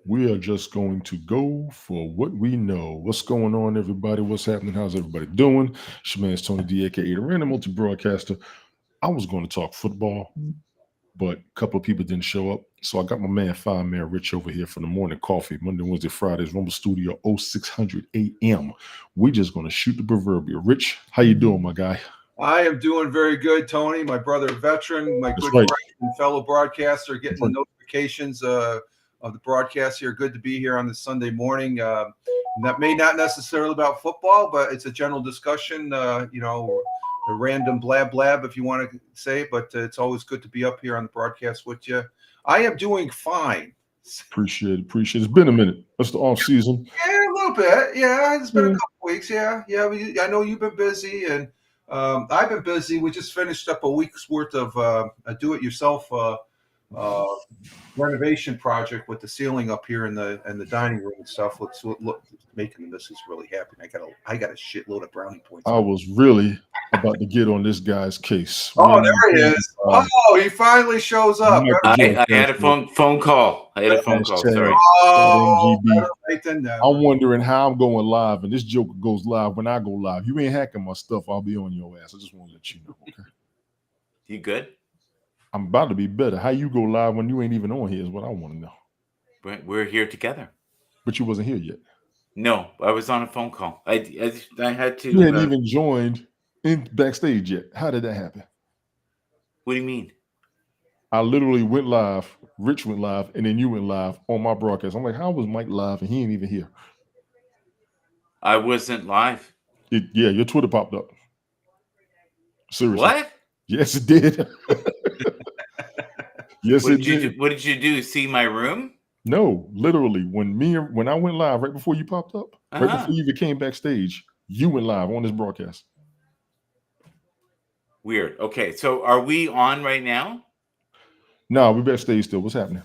We are just going to go for what we know. What's going on, everybody? What's happening? How's everybody doing? It's your man's Tony D, aka the Random Multi-Broadcaster. I was going to talk football, but a couple of people didn't show up. So I got my man, Fine Man Rich, over here for the morning coffee, Monday, Wednesday, Fridays, Rumble Studio, 0600 AM. We're just going to shoot the proverbial. Rich, how you doing, my guy? I am doing very good, Tony. My brother, veteran, my good friend and fellow broadcaster, getting the notifications of the broadcast here. Good to be here on this Sunday morning. That may not necessarily about football, but it's a general discussion. The random blab, if you want to say, but it's always good to be up here on the broadcast with you. I am doing fine. Appreciate it. It's been a minute. That's the off season. Yeah, a little bit. Yeah, it's been a couple weeks. Yeah. I know you've been busy and. I've been busy. We just finished up a week's worth of a do-it-yourself renovation project with the ceiling up here in the dining room and stuff. Look, making the missus really happy. I got a shitload of brownie points. I was really about to get on this guy's case. Oh, there he is. He finally shows up. I had a phone call. Sorry. Oh, I'm wondering how I'm going live, and this joker goes live when I go live. You ain't hacking my stuff. I'll be on your ass. I just want to let you know. Okay. You good? I'm about to be better. How you go live when you ain't even on here is what I want to know. We're here together. But you wasn't here yet. No, I was on a phone call. I had to. You hadn't even joined in backstage yet. How did that happen? What do you mean? I literally went live, Rich went live, and then you went live on my broadcast. I'm like, how was Mike live and he ain't even here? I wasn't live. Your Twitter popped up. Seriously. What? Yes, it did. Yes, it did. What did you do? See my room? No, literally. When I went live right before you popped up, right before you even came backstage, you went live on this broadcast. Weird. Okay, so are we on right now? No, we're backstage still. What's happening?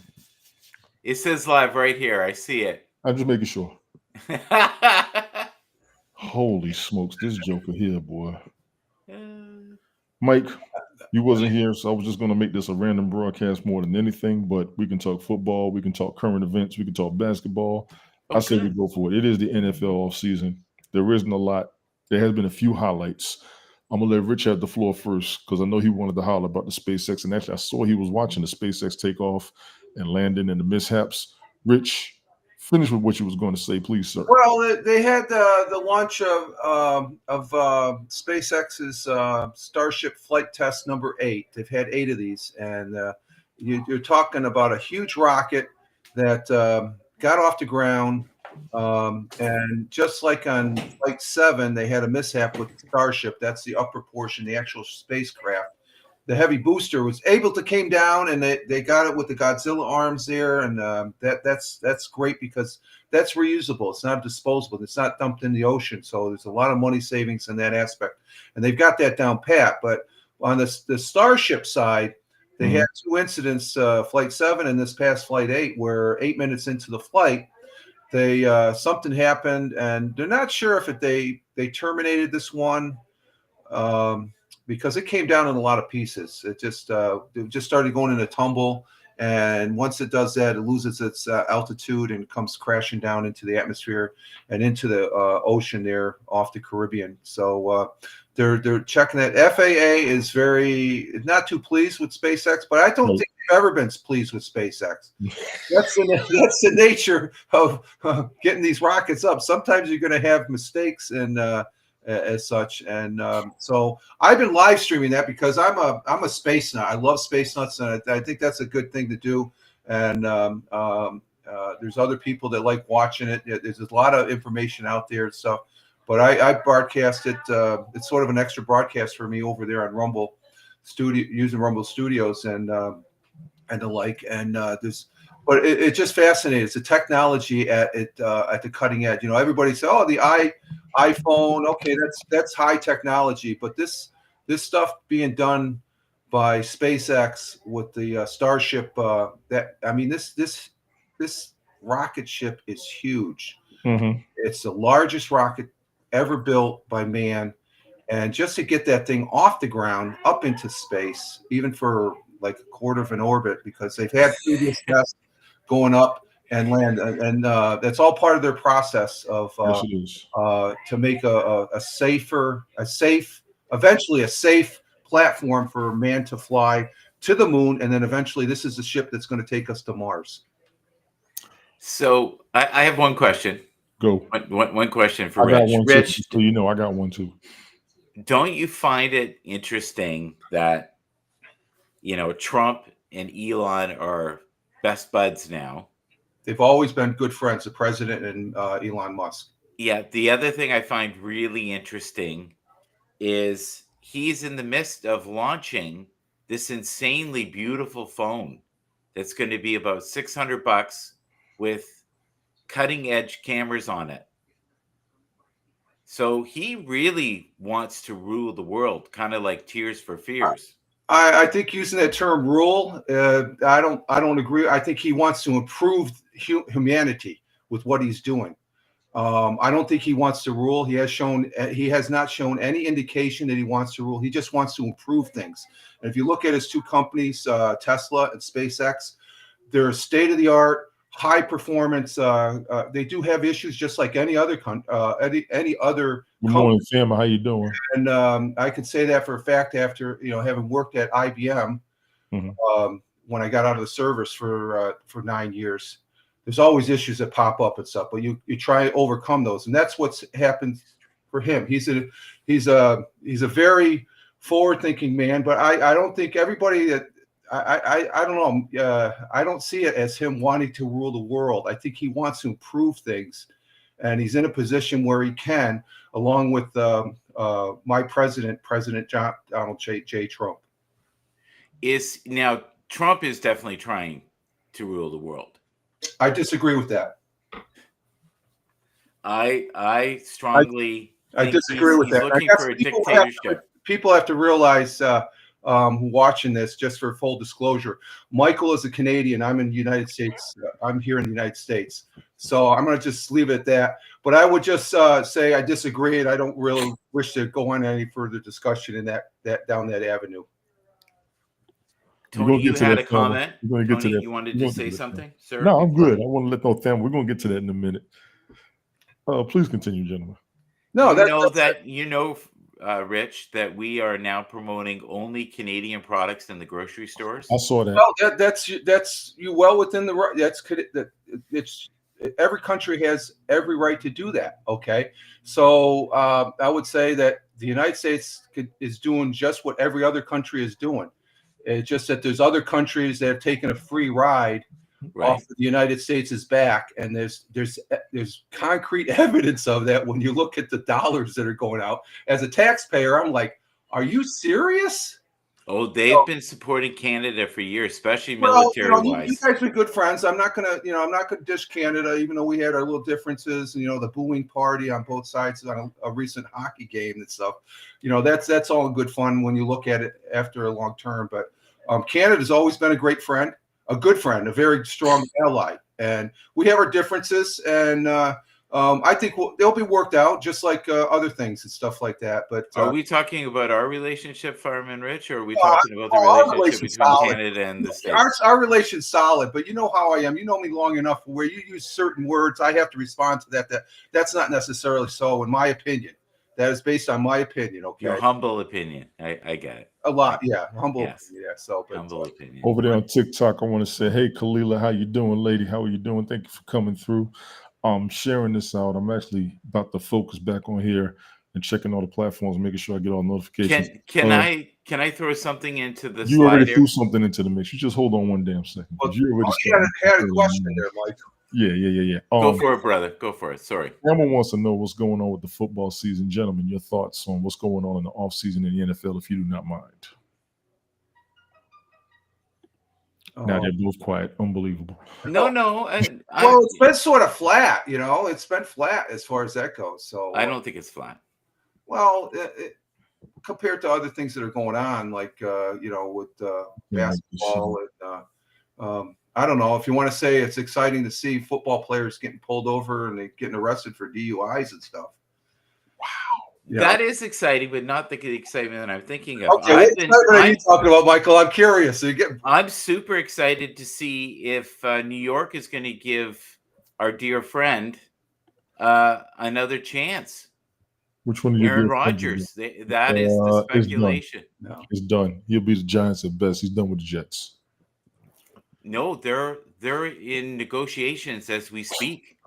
It says live right here. I see it. I'm just making sure. Holy smokes, this joker here, boy. Mike, you wasn't here, so I was just going to make this a random broadcast more than anything, but we can talk football, we can talk current events, we can talk basketball. Okay. I say we go for it. It is the NFL offseason. There isn't a lot. There has been a few highlights. I'm going to let Rich have the floor first because I know he wanted to holler about the SpaceX, and actually I saw he was watching the SpaceX takeoff and landing and the mishaps. Rich, finish with what you was going to say, please, sir. Well, they had the launch of SpaceX's Starship flight test number 8. They've had 8 of these, and you're talking about a huge rocket that got off the ground, and just like on Flight 7, they had a mishap with the Starship. That's the upper portion, the actual spacecraft. The heavy booster was able to came down, and they got it with the Godzilla arms there, and that's great because that's reusable. It's not disposable. It's not dumped in the ocean, so there's a lot of money savings in that aspect, and they've got that down pat. But on the Starship side, they had 2 incidents, Flight 7 and this past Flight 8, where 8 minutes into the flight, they something happened, and they're not sure if they terminated this one. Because it came down in a lot of pieces. It just started going in a tumble, and once it does that, it loses its altitude and comes crashing down into the atmosphere and into the ocean there off the Caribbean. So they're checking that. FAA is not too pleased with SpaceX, but I don't think they've ever been pleased with SpaceX. That's the nature of getting these rockets up. Sometimes you're going to have mistakes and. As such, and so I've been live streaming that because I'm a space nut. I love space nuts, and I think that's a good thing to do. And there's other people that like watching it. There's a lot of information out there and stuff, but I broadcast it. It's sort of an extra broadcast for me over there on Rumble Studio, using Rumble Studios and the like. And but it's just fascinating. It's the technology at the cutting edge. Everybody says, "Oh, the iPhone, okay, that's high technology," but this stuff being done by SpaceX with the Starship, this rocket ship is huge. Mm-hmm. It's the largest rocket ever built by man, and just to get that thing off the ground up into space, even for like a quarter of an orbit, because they've had previous tests going up and land, and that's all part of their process of Yes, it is. to make a eventually a safe platform for man to fly to the moon, and then eventually this is the ship that's going to take us to Mars. So I have one question. Go. One question for I got Rich. one too. Rich, So you know, I got one too. don't you find it interesting that Trump and Elon are best buds now? They've always been good friends, the president and Elon Musk. Yeah. The other thing I find really interesting is he's in the midst of launching this insanely beautiful phone that's going to be about $600 with cutting edge cameras on it. So he really wants to rule the world, kind of like Tears for Fears. I think using that term "rule," I don't agree. I think he wants to improve humanity with what he's doing. I don't think he wants to rule. He has not shown any indication that he wants to rule. He just wants to improve things. And if you look at his two companies, Tesla and SpaceX, they're state of the art, high performance. They do have issues just like any other any other. Good morning, Sam. How you doing? And I could say that for a fact after having worked at IBM when I got out of the service for 9 years. There's always issues that pop up and stuff, but you try to overcome those, and that's what's happened for him. He's a very forward-thinking man, but I don't think everybody that I don't know. I don't see it as him wanting to rule the world. I think he wants to improve things, and he's in a position where he can, along with my President Donald J. Trump. Now Trump is definitely trying to rule the world. I disagree with that. I strongly I disagree with that. Looking for a dictatorship. People have to realize, watching this, just for full disclosure, Michael is a Canadian. I'm in the United States. I'm here in the United States. So I'm going to just leave it at that. But I would just say I disagree, and I don't really wish to go on any further discussion in that down that avenue. Tony, you had a comment. Tony, you wanted to say something, sir? No, I'm good. I want to let no family. We're going to get to that in a minute. Please continue, gentlemen. No, Rich, that we are now promoting only Canadian products in the grocery stores. I saw that. Well, that's you well within the right. It's every country has every right to do that. Okay, so I would say that the United States is doing just what every other country is doing. It's just that there's other countries that have taken a free ride off of the United States' back, and there's concrete evidence of that when you look at the dollars that are going out. As a taxpayer, I'm like, are you serious? Oh, they've been supporting Canada for years, especially military-wise. You guys are good friends. I'm not gonna dish Canada, even though we had our little differences. The booing party on both sides on a recent hockey game and stuff. That's all good fun when you look at it after a long term. But Canada's always been a great friend, a good friend, a very strong ally, and we have our differences, and I think they'll be worked out, just like other things and stuff like that. But are we talking about our relationship, Fireman Rich, or are we talking about the relationship between Canada and the States? Our relation's solid, but you know how I am. You know me long enough where you use certain words, I have to respond to that. That's not necessarily so, in my opinion. That is based on my opinion. Okay, your humble opinion. I get it. A lot, yeah, humble. Yes. Opinion, yeah. So, but, humble opinion. Over there on TikTok, I want to say, hey, Kalila, how you doing, lady? How are you doing? Thank you for coming through. Sharing this out. I'm actually about to focus back on here and checking all the platforms, making sure I get all notifications. Can I throw something into the you slide already here? threw something into the mix. You just hold on one damn second. You already had a question there, Mike. Yeah. Go for it, brother. Go for it. Sorry. Someone wants to know what's going on with the football season. Gentlemen, your thoughts on what's going on in the offseason in the NFL, if you do not mind. Now they're both quiet. Unbelievable. No. Well, it's been sort of flat. It's been flat as far as that goes. So I don't think it's flat. Well, compared to other things that are going on, like with basketball and I don't know if you want to say it's exciting to see football players getting pulled over and they getting arrested for DUIs and stuff. That is exciting, but not the excitement that I'm thinking of. Okay, what excitement are you talking about, Michael? I'm curious. I'm super excited to see if New York is going to give our dear friend another chance. Which one? Aaron Rodgers. That is the speculation. No. It's done. He'll be the Giants at best. He's done with the Jets. No, they're in negotiations as we speak.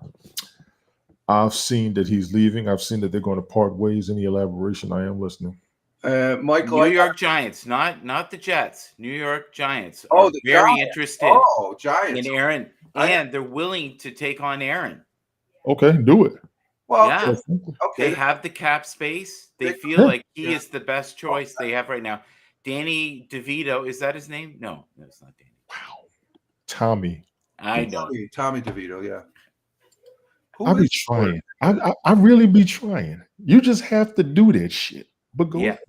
I've seen that he's leaving. I've seen that they're going to part ways. Any elaboration? I am listening. Michael, New York Giants, not the Jets. New York Giants Oh, are the very Giants. interested Oh, Giants. in Aaron, and they're willing to take on Aaron. Okay, do it. Well, Yeah. okay. They have the cap space. They feel like he is the best choice they have right now. Danny DeVito, is that his name? No, that's not Danny. Wow. Tommy. I know. Tommy DeVito, yeah. I be trying. I really be trying. You just have to do that shit. But go ahead.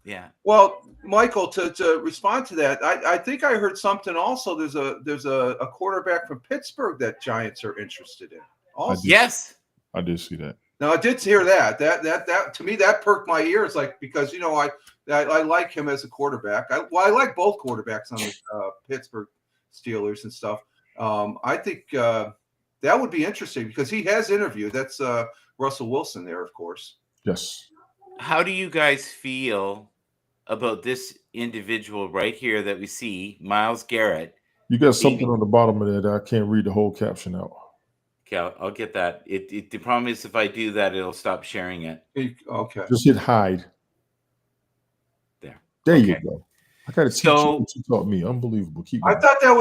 Yeah. Well, Michael, to respond to that, I think I heard something also. There's a quarterback from Pittsburgh that Giants are interested in. Also. Yes. I did see that. Now I did hear that. That to me that perked my ears, like, because I like him as a quarterback. I like both quarterbacks on the Pittsburgh Steelers and stuff. I think that would be interesting because he has interviewed. That's Russell Wilson there, of course. Yes. How do you guys feel about this individual right here that we see, Myles Garrett? You got something on the bottom of that. I can't read the whole caption out. Okay, I'll get that. The problem is if I do that, it'll stop sharing it. Okay. Just hit hide. There you go. I got to teach you what you taught me. Unbelievable. Keep going. I thought that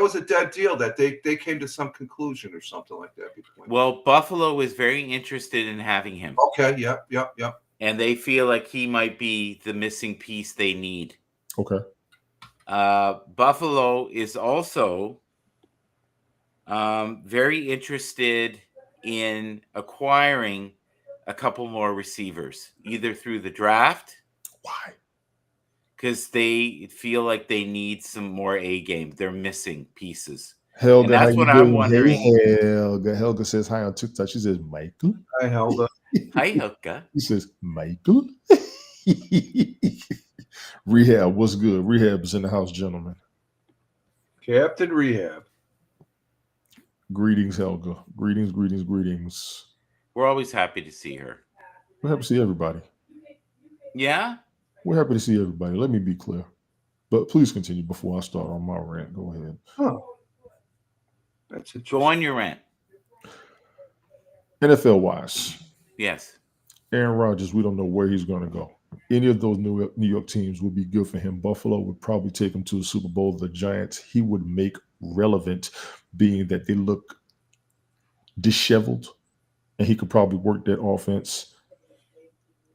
was a dead deal, that they came to some conclusion or something like that. Well, Buffalo is very interested in having him. Okay. Yep. And they feel like he might be the missing piece they need. Okay. Buffalo is also very interested in acquiring a couple more receivers, either through the draft. Why? Because they feel like they need some more A game. They're missing pieces. Helga, and that's what I'm wondering. Helga says hi on TikTok. She says, Michael. Hi, Helga. Hi, Helga. He says, Michael. Rehab, what's good? Rehab is in the house, gentlemen. Captain Rehab. Greetings, Helga. Greetings. We're always happy to see her. We're happy to see everybody. Yeah? We're happy to see everybody. Let me be clear. But please continue before I start on my rant. Go ahead. Oh. That's it. Go on your rant. NFL-wise. Yes. Aaron Rodgers, we don't know where he's going to go. Any of those New York teams would be good for him. Buffalo would probably take him to the Super Bowl. The Giants, he would make relevant, being that they look disheveled, and he could probably work that offense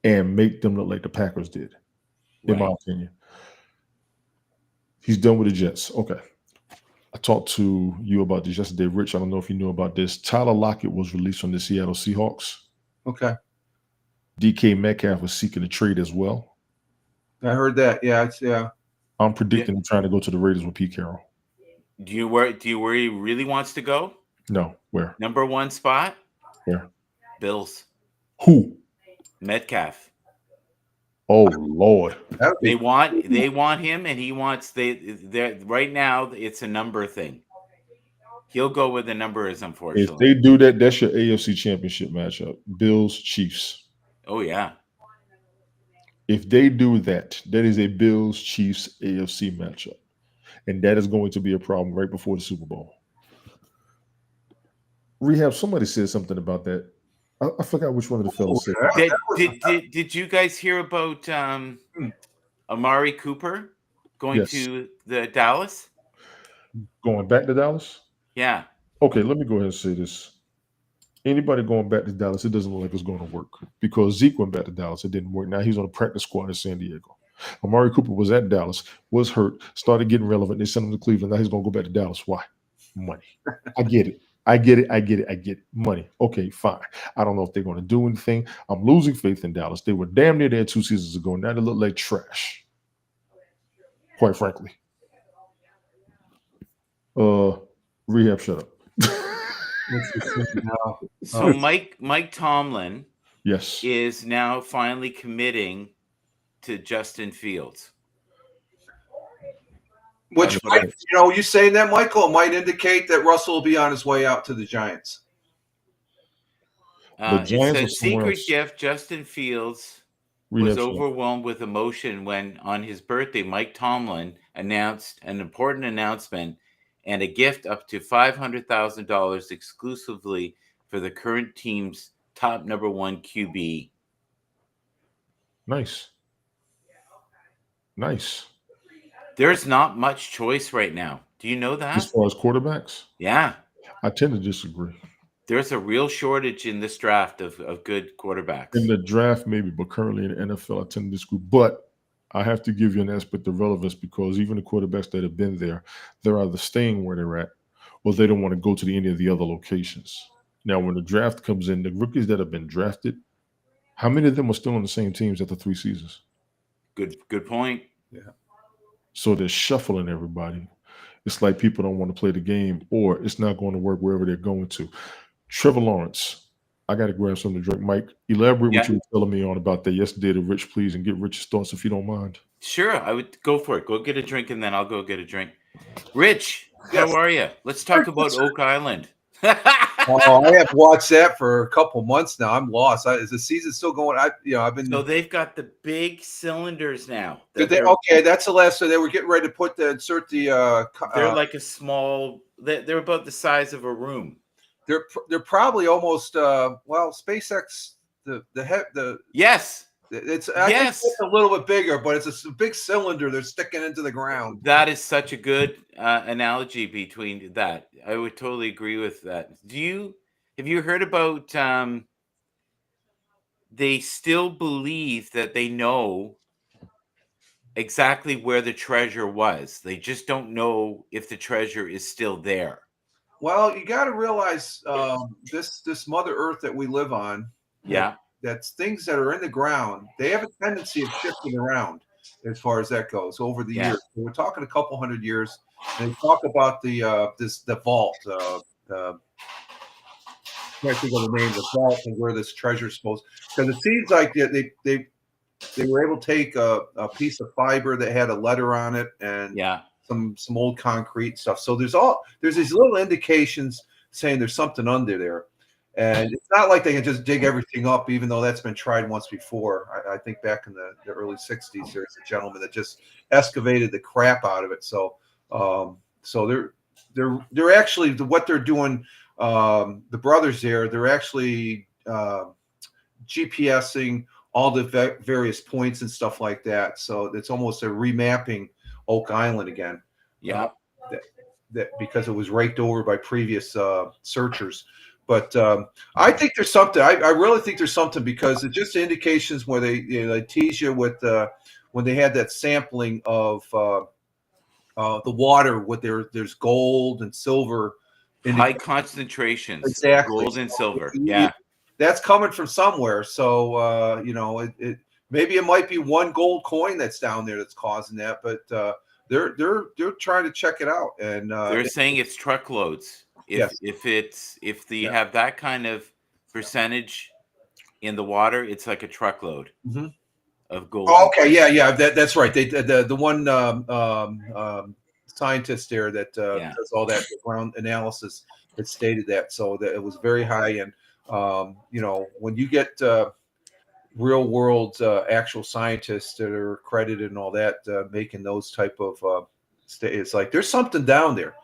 and make them look like the Packers did, in my opinion. He's done with the Jets. Okay. I talked to you about this yesterday, Rich. I don't know if you knew about this. Tyler Lockett was released from the Seattle Seahawks. Okay. DK Metcalf was seeking a trade as well. I heard that. Yeah. I'm predicting him trying to go to the Raiders with Pete Carroll. Do you where he really wants to go? No. Where? Number one spot? Where? Bills. Who? Metcalf. Oh Lord. They want him, and he wants they right now it's a number thing. He'll go where the number is, unfortunately. If they do that, that's your AFC Championship matchup. Bills, Chiefs. Oh yeah. If they do that, that is a Bills Chiefs AFC matchup. And that is going to be a problem right before the Super Bowl. Rehab, somebody said something about that. I forgot which one of the fellas said that. Did you guys hear about Amari Cooper going to the Dallas? Going back to Dallas? Yeah. Okay, let me go ahead and say this. Anybody going back to Dallas, it doesn't look like it's going to work, because Zeke went back to Dallas. It didn't work. Now he's on a practice squad in San Diego. Amari Cooper was at Dallas, was hurt, started getting relevant. They sent him to Cleveland. Now he's going to go back to Dallas. Why? Money. I get it. Money. Okay, fine. I don't know if they're going to do anything. I'm losing faith in Dallas. They were damn near there 2 seasons ago. Now they look like trash, quite frankly. Rehab, shut up. So Mike Tomlin Yes. is now finally committing to Justin Fields. Which might, you saying that, Michael, might indicate that Russell will be on his way out to the Giants. The It Giants says secret gift. Justin Fields was overwhelmed with emotion when, on his birthday, Mike Tomlin announced an important announcement and a gift up to $500,000 exclusively for the current team's top number 1 QB. Nice. There's not much choice right now. Do you know that? As far as quarterbacks? Yeah. I tend to disagree. There's a real shortage in this draft of good quarterbacks. In the draft, maybe, but currently in the NFL, I tend to disagree. But I have to give you an aspect of relevance because even the quarterbacks that have been there, they're either staying where they're at or they don't want to go to any of the other locations. Now, when the draft comes in, the rookies that have been drafted, how many of them are still on the same teams after 3 seasons? Good point. Yeah. So they're shuffling everybody. It's like people don't want to play the game or it's not going to work wherever they're going to. Trevor Lawrence, I got to grab something to drink. Mike, elaborate what you were telling me on about that yesterday to Rich, please, and get Rich's thoughts if you don't mind. Sure, I would go for it. Go get a drink, and then I'll go get a drink. Rich, how are you? Let's talk about Oak Island. I have watched that for a couple months now. I'm lost. Is the season still going? I've been. So they've got the big cylinders now. Okay, that's the last. So they were getting ready to insert the. They're like a small. They're about the size of a room. They're probably almost. SpaceX. Yes. It's a little bit bigger, but it's a big cylinder they're sticking into the ground. That is such a good analogy between that. I would totally agree with that. Have you heard about they still believe that they know exactly where the treasure was. They just don't know if the treasure is still there. Well, you got to realize this Mother Earth that we live on. Yeah. That's things that are in the ground. They have a tendency of shifting around as far as that goes over the years. So we're talking a couple hundred years. And they talk about the vault. I can't think of the name of the vault and where this treasure is supposed. Because it seems like they were able to take a piece of fiber that had a letter on it and some old concrete stuff. So there's these little indications saying there's something under there. And it's not like they can just dig everything up, even though that's been tried once before. I think back in the early 60s, there's a gentleman that just excavated the crap out of it. So they're actually what they're doing. The brothers they're actually GPSing all the various points and stuff like that. So it's almost a remapping Oak Island again. Yeah, that because it was raked over by previous searchers. But I think there's something. I really think there's something because it's just indications where they tease you with when they had that sampling of the water with there's gold and silver. High concentrations. Exactly. Gold and silver. Yeah. That's coming from somewhere. So, it maybe it might be one gold coin that's down there that's causing that. But they're trying to check it out. And they're saying it's truckloads. If they have that kind of percentage in the water, it's like a truckload of gold. Oh, okay, yeah, that's right. The one scientist there that does all that ground analysis that stated that, so that it was very high. And when you get real world actual scientists that are accredited and all that making those type of it's like there's something down there.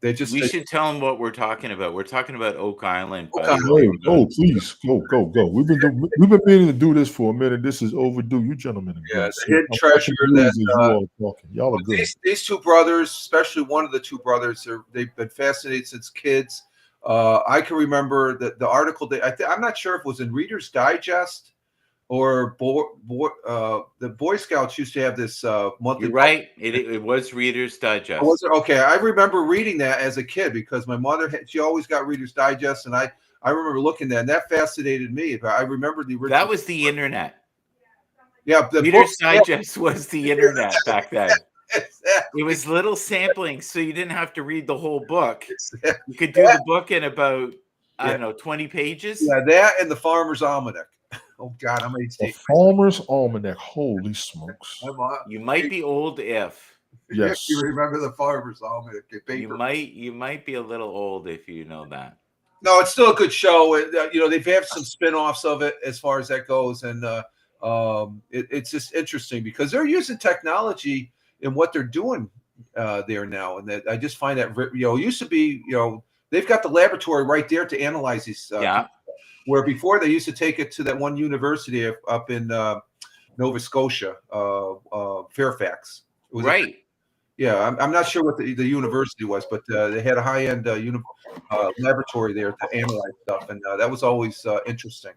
We should tell them what we're talking about. We're talking about Oak Island. Oh, please go. We've been meaning to do this for a minute. This is overdue. You gentlemen. Yeah, the hidden treasure that y'all are good. These two brothers, especially one of the two brothers, they've been fascinated since kids. I can remember the article. I'm not sure if it was in Reader's Digest or the Boy Scouts used to have this monthly. You're right. It was Reader's Digest. Was it? Okay, I remember reading that as a kid because my mother she always got Reader's Digest, and I remember looking at that, and that fascinated me. I remember the original. That was the internet. Yeah, the Reader's Digest was the internet back then. Exactly. It was little samplings, so you didn't have to read the whole book. Exactly. You could do the book in about I don't know, 20 pages. Yeah, that and the Farmer's Almanac. Oh God, I'm The 18. Farmer's Almanac. Holy smokes! You might be old if Yes. You remember the Farmer's Almanac? The paper. you might be a little old if you know that. No, it's still a good show. They've had some spin-offs of it as far as that goes, and it's just interesting because they're using technology in what they're doing there now, and that I just find that it used to be they've got the laboratory right there to analyze these. Where before they used to take it to that one university up in Nova Scotia, Fairfax. Right. I'm not sure what the university was, but they had a high-end laboratory there to analyze stuff, and that was always interesting.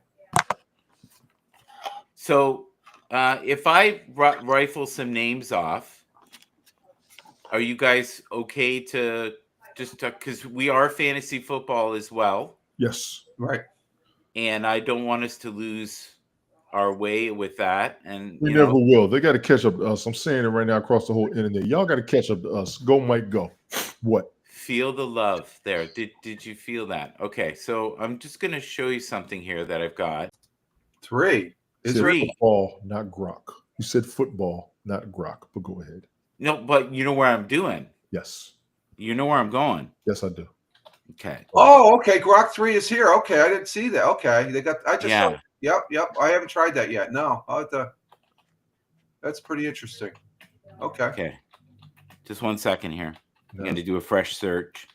So if I rifle some names off, are you guys okay to just because we are fantasy football as well? Yes. Right. And I don't want us to lose our way with that. And we never will. They got to catch up to us. I'm saying it right now across the whole internet. Y'all got to catch up to us. Go, Mike, go. What? Feel the love there. Did you feel that? Okay, so I'm just going to show you something here that I've got. 3. Is 3. Football, not grok. You said football, not grok, but go ahead. No, but you know where I'm doing. Yes. You know where I'm going. Yes, I do. Okay. Oh, okay. Grok 3 is here. Okay, I didn't see that. Okay, I just saw. Yep. I haven't tried that yet. No, that's pretty interesting. Okay. Okay. Just 1 second here. I'm going to do a fresh search.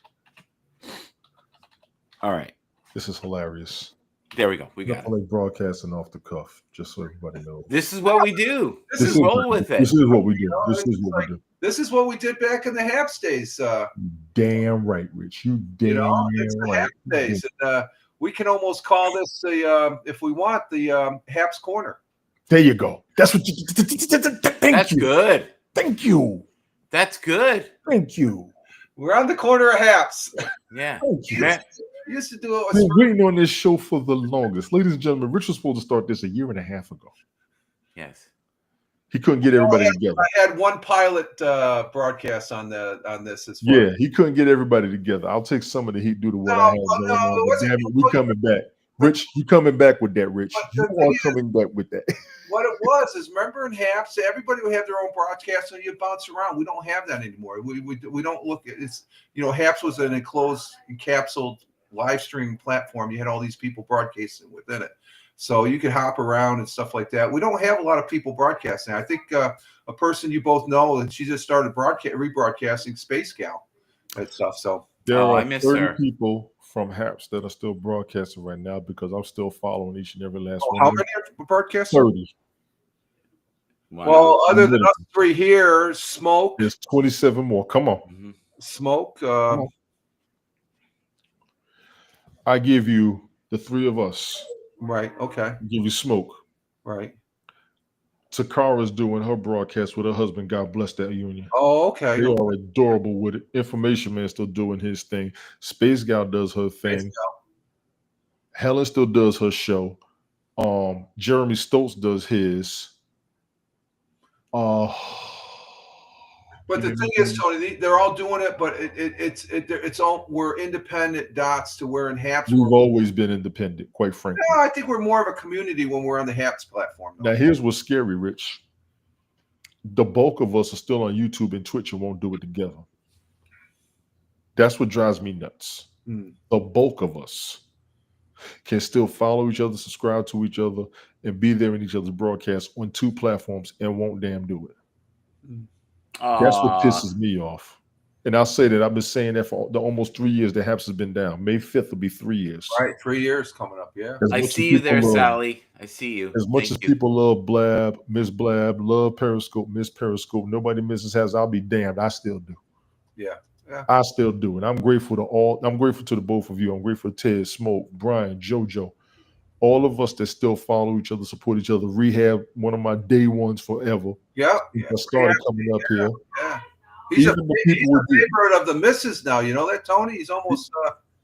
All right. This is hilarious. There we go. We got it. Like broadcasting off the cuff, just so everybody knows. This is what we do. This is roll with it. This is what we do. This is what we do. This is what we did back in the Haps days. Damn right, Rich. You damn it's the right. Haps days. And, we can almost call this if we want, the Haps Corner. There you go. That's what you. That's good. Thank you. That's good. Thank you. We're on the corner of Haps. Yeah. Thank you. We used to do it. We've been waiting on this show for the longest. Ladies and gentlemen, Rich was supposed to start this 1.5 years ago. Yes. He couldn't get everybody together. I had one pilot broadcast on this as well. Yeah, he couldn't get everybody together. I'll take some of the heat due to what I had going on. Damn it, we coming back. Rich, you coming back with that, Rich. You are coming back with that. What it was is, remember in Haps, everybody would have their own broadcast and you bounce around. We don't have that anymore. We don't look at it's Haps was an enclosed, encapsulated live streaming platform. You had all these people broadcasting within it. So you could hop around and stuff like that. We don't have a lot of people broadcasting. I think a person you both know, and she just started rebroadcasting Space Gal and stuff. So there are 30 people from Haps that are still broadcasting right now because I'm still following each and every last one. How many are broadcasting? 30. Wow. Well, other than us 3 here, Smoke. There's 27 more. Come on. Mm-hmm. Smoke. I give you the 3 of us. Right. Okay. Give you Smoke. Right. Takara's doing her broadcast with her husband. God bless that union. Oh, okay. They are adorable with it. Information Man still doing his thing. Space Gal does her thing. Helen still does her show. Jeremy Stoltz does his. But the thing is, Tony, they're all doing it, but it's all, we're independent dots to where in Haps. We've always been independent, quite frankly. Yeah, I think we're more of a community when we're on the Haps platform. Now, here's what's scary, Rich. The bulk of us are still on YouTube and Twitch and won't do it together. That's what drives me nuts. The bulk of us can still follow each other, subscribe to each other, and be there in each other's broadcasts on 2 platforms and won't damn do it. That's what pisses me off. And I'll say that I've been saying that for the almost 3 years that Haps has been down. May 5th will be 3 years. Right, 3 years coming up, yeah. I see you there, Sally. I see you. As much as people love Blab, Miss Blab, love Periscope, Miss Periscope, nobody misses Haps. I'll be damned. I still do. Yeah. I still do. And I'm grateful to all. I'm grateful to the both of you. I'm grateful to Ted, Smoke, Brian, JoJo. All of us that still follow each other, support each other. Rehab, one of my day ones forever. Yeah. I started coming up here. Yeah. He's a favorite of the missus now. You know that, Tony? He's almost.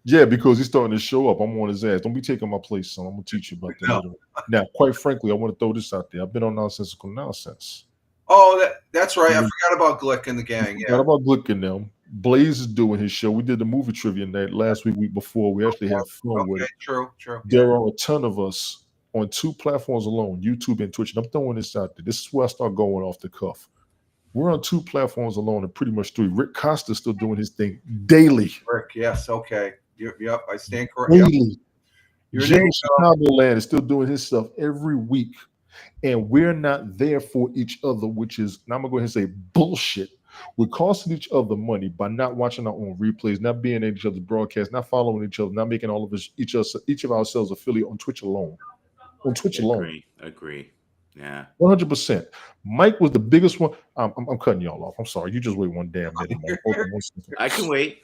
Yeah, because he's starting to show up. I'm on his ass. Don't be taking my place, son. I'm going to teach you about that. No. Now, quite frankly, I want to throw this out there. I've been on Nonsensical Nonsense. Oh, that's right. I forgot about Glick and the gang. Yeah. Forgot about Glick and them. Blaze is doing his show. We did the movie trivia night last week before. We actually had fun with it. True. There are a ton of us on 2 platforms alone, YouTube and Twitch. And I'm throwing this out there. This is where I start going off the cuff. We're on 2 platforms alone, and pretty much 3. Rick Costa's still doing his thing daily. Rick, yes, okay. Yep, I stand corrected. Daily. Jimmy Chicagoland is still doing his stuff every week. And we're not there for each other, which is, and I'm going to go ahead and say bullshit. We're costing each other money by not watching our own replays, not being in each other's broadcasts, not following each other, not making all of us each of ourselves affiliate on Twitch alone. On Twitch alone. Agree. Yeah. 100%. Mike was the biggest one. I'm cutting y'all off. I'm sorry. You just wait one damn minute. I can wait.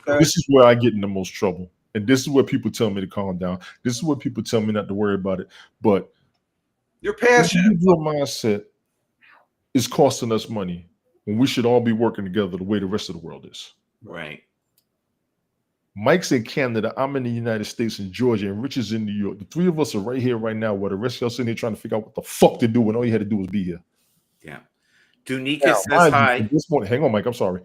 This is where I get in the most trouble. And this is where people tell me to calm down. This is where people tell me not to worry about it. But you're passionate. Your mindset is costing us money when we should all be working together the way the rest of the world is. Right. Mike's in Canada. I'm in the United States in Georgia, and Rich is in New York. The 3 of us are right here, right now, while the rest of y'all sitting here trying to figure out what the fuck to do when all you had to do was be here. Yeah. Dunika says hi. This morning, hang on, Mike. I'm sorry.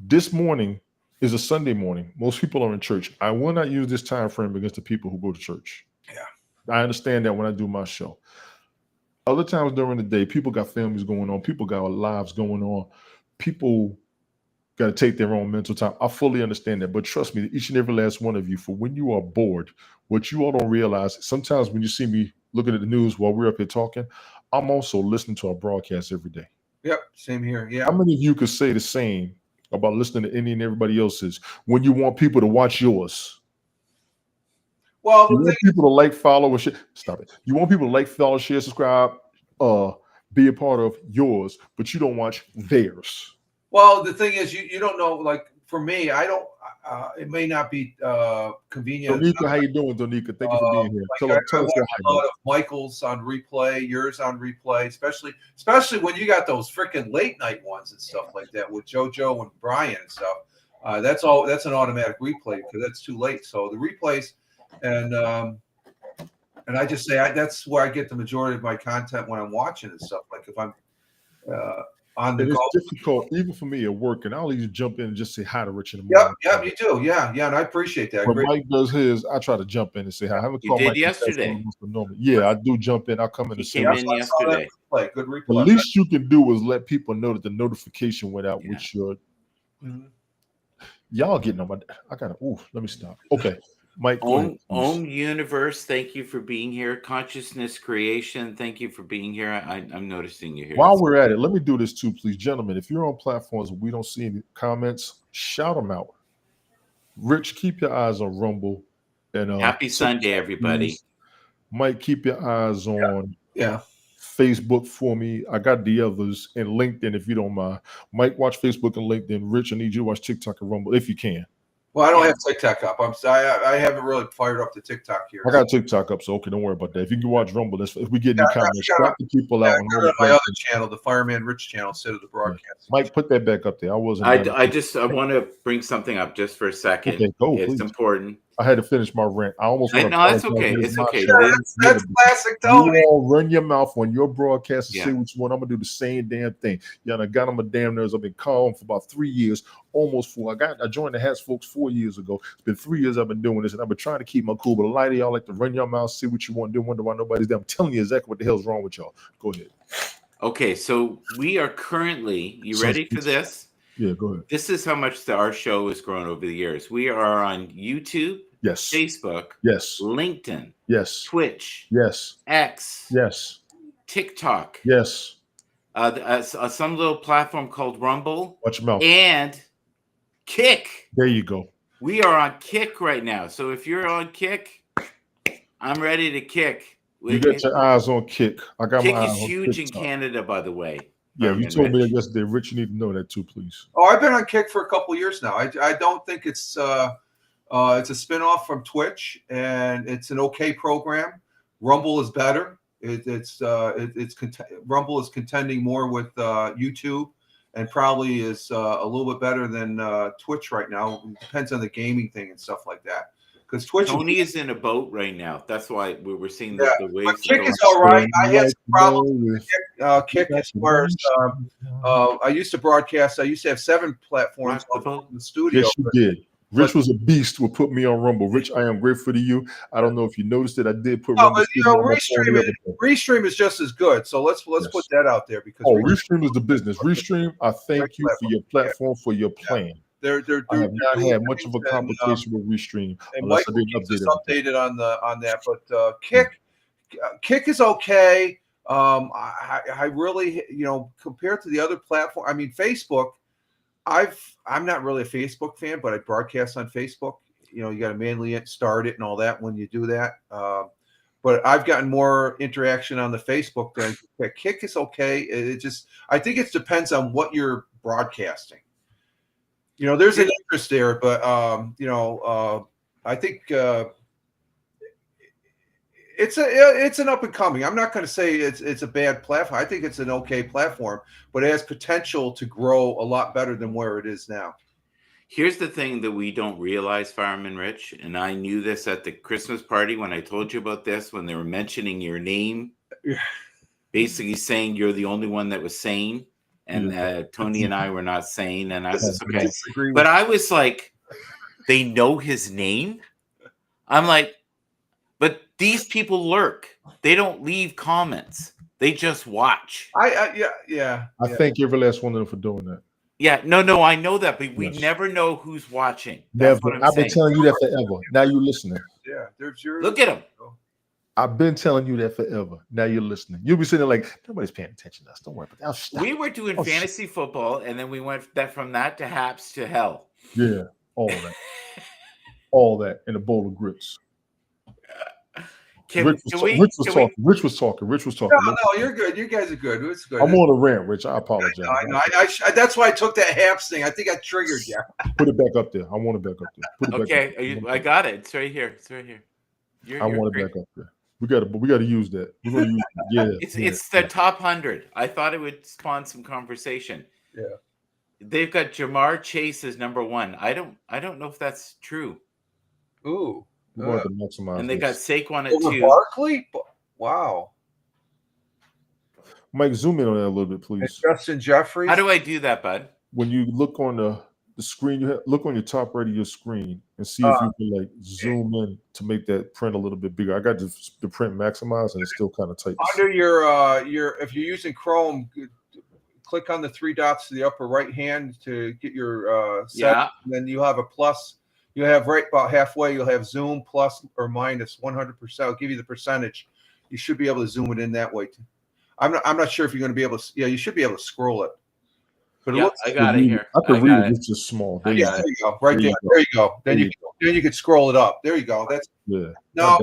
This morning is a Sunday morning. Most people are in church. I will not use this time frame against the people who go to church. Yeah. I understand that when I do my show. Other times during the day, people got families going on. People got lives going on. People got to take their own mental time. I fully understand that. But trust me, each and every last one of you, for when you are bored, what you all don't realize, sometimes when you see me looking at the news while we're up here talking, I'm also listening to our broadcast every day. Yep, same here. Yeah. How many of you could say the same about listening to any and everybody else's when you want people to watch yours? Well, you want people to like, follow, or share. Stop it. You want people to like, follow, share, subscribe, be a part of yours, but you don't watch theirs. Well, the thing is, you don't know. Like for me, I don't. It may not be convenient. Donika, how you doing, Donika? Thank you for being here. Like I watch a lot of Michael's on replay, yours on replay, especially when you got those freaking late night ones and stuff like that with JoJo and Brian and stuff. That's an automatic replay because that's too late. So the replays, and I just say that's where I get the majority of my content when I'm watching and stuff. Like if I'm on the go. It's difficult, even for me at work, and I'll even jump in and just say hi to Rich in the morning. Yep, you do. Yeah, and I appreciate that. When Mike does his, I try to jump in and say hi. I haven't called Mike yesterday. Yeah, I do jump in. I'll come in and say hi. Yesterday. Good replay. The least you can do is let people know that the notification went out with your. Y'all getting on my. I gotta. Ooh, let me stop. Okay. Mike, Om Universe, thank you for being here. Consciousness Creation, thank you for being here. I'm noticing you here. While we're at it, let me do this too, please. Gentlemen, if you're on platforms and we don't see any comments, shout them out. Rich, keep your eyes on Rumble. And happy Sunday, everybody. Mike, keep your eyes on Facebook for me. I got the others, and LinkedIn, if you don't mind. Mike, watch Facebook and LinkedIn. Rich, I need you to watch TikTok and Rumble if you can. Well, I don't have TikTok up. I'm sorry, I haven't really fired up the TikTok here. I got TikTok up, so okay, don't worry about that. If you can watch Rumble, if we get any comments, shout the people out. On my other channel, the Fireman Rich channel, instead of the broadcast. Mike, put that back up there. I wasn't. I want to bring something up just for a second. Okay, go. It's important. I had to finish my rant. I almost. No, that's okay. It's okay. That's classic Tony. You all run your mouth on your broadcast and say what you want. I'm gonna do the same damn thing. Yeah, I got on my damn nerves. I've been calm for about 3 years, almost 4. I joined the Hats folks 4 years ago. It's been 3 years I've been doing this, and I've been trying to keep my cool. But a lot of y'all like to run your mouth, see what you want to do, wonder why nobody's there. I'm telling you exactly what the hell's wrong with y'all. Go ahead. Okay, so we are currently. You ready for this? Yeah, go ahead. This is how much our show has grown over the years. We are on YouTube. Yes. Facebook. Yes. LinkedIn. Yes. Twitch. Yes. X. Yes. TikTok. Yes. Some little platform called Rumble. Watch your mouth. And Kick. There you go. We are on Kick right now. So if you're on Kick, I'm ready to kick. You got your eyes on Kick. I got Kick my eyes on is huge in TikTok. Canada, by the way. Yeah, you told me that yesterday. Rich, you need to know that too, please. Oh, I've been on Kick for a couple of years now. I don't think it's a spinoff from Twitch, and it's an okay program. Rumble is better. Rumble is contending more with YouTube, and probably is a little bit better than Twitch right now. It depends on the gaming thing and stuff like that. because Twitch. Tony is in a boat right now. That's why we were seeing the But waves. Kick is all right. I had some problems with Kick as far as I used to broadcast. I used to have 7 platforms in the studio. Yes, you did. Rich was a beast. Will put me on Rumble. Rich, I am grateful to you. I don't know if you noticed it. I did put Rumble. Restream is just as good. So let's put that out there because Restream is the business. Restream, I thank you for your platform, for your plan. I have not had much of a complication with Restream unless I didn't updated on that. But Kick is okay. I really, compared to the other platform, I mean, Facebook. I'm not really a Facebook fan, but I broadcast on Facebook. You got to manually start it and all that when you do that. But I've gotten more interaction on the Facebook than Kick is okay. I think it depends on what you're broadcasting. There's an interest there, but I think it's an up and coming. I'm not going to say it's a bad platform. I think it's an okay platform, but it has potential to grow a lot better than where it is now. Here's the thing that we don't realize, Fireman Rich, and I knew this at the Christmas party when I told you about this, when they were mentioning your name, basically saying you're the only one that was sane, and Tony and I were not sane, and I was okay. But I was like, they know his name? I'm like, but these people lurk. They don't leave comments. They just watch. I thank every last one of them for doing that. Yeah, no, I know that, but we never know who's watching. Never. I've been telling you that forever. Now you're listening. Yeah, there's your. Look at him. I've been telling you that forever. Now you're listening. You'll be sitting there like, nobody's paying attention to us. Don't worry about that. We were doing fantasy football, and then we went from that to Haps to hell. Yeah, all that. All that in a bowl of grits. Rich was talking. No, you're good. You guys are good. It's good. I'm on a rant, Rich. I apologize. I know. That's why I took that Haps thing. I think I triggered you. Put it back up there. I want it back up there. Okay, I got it. It's right here. I want it back up there. We got to use that. We're going to use it. Yeah. It's the top 100. I thought it would spawn some conversation. Yeah. They've got Jamar Chase as number 1. I don't know if that's true. Ooh. And they got Saquon at 2. Barkley? Wow. Mike, zoom in on that a little bit, please. And Justin Jeffries. How do I do that, bud? When you look on the screen, look on your top right of your screen and see if you can zoom in to make that print a little bit bigger. I got the print maximized and it's still kind of tight. Under your if you're using Chrome, click on the 3 dots to the upper right hand to get your set. Yeah. And then you have a plus. You have right about halfway, you'll have zoom plus or minus 100%. I'll give you the percentage. You should be able to zoom it in that way too. I'm not sure if you're going to be able to. Yeah, you should be able to scroll it. But I got it here. I can read it. It's just small. There you go. Right there. There you go. Then you could scroll it up. There you go. That's No,